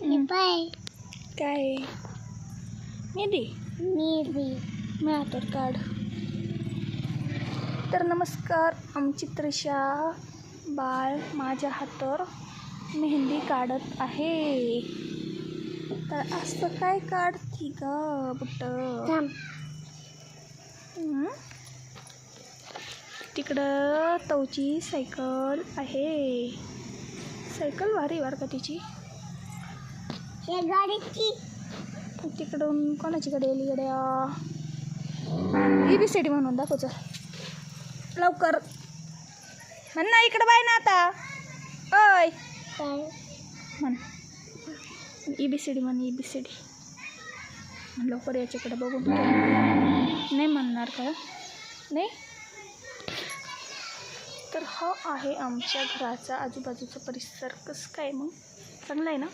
Bye काय मेहंदी मी हातात काढ. तर नमस्कार, आमची त्रिशा बाळ माझ्या हातावर मेहंदी काढत आहे. तर असं काय काढती ग बुट्ट? तिकडं तवची सायकल आहे. सायकल भारी वार का तिची. गाडीची तिकडून कोणाची गाडी आली गड्या? ABCD म्हणून दाखव चल लवकर. म्हण ना इकडं बाय ना आता. ओय म्हण ABCD म्हण ABCD म्हण लवकर. याच्याकडे बघून नाही म्हणणार का? नाही. तर हा आहे आमच्या घराचा आजूबाजूचा परिसर. कसं काय मग? चांगला आहे ना?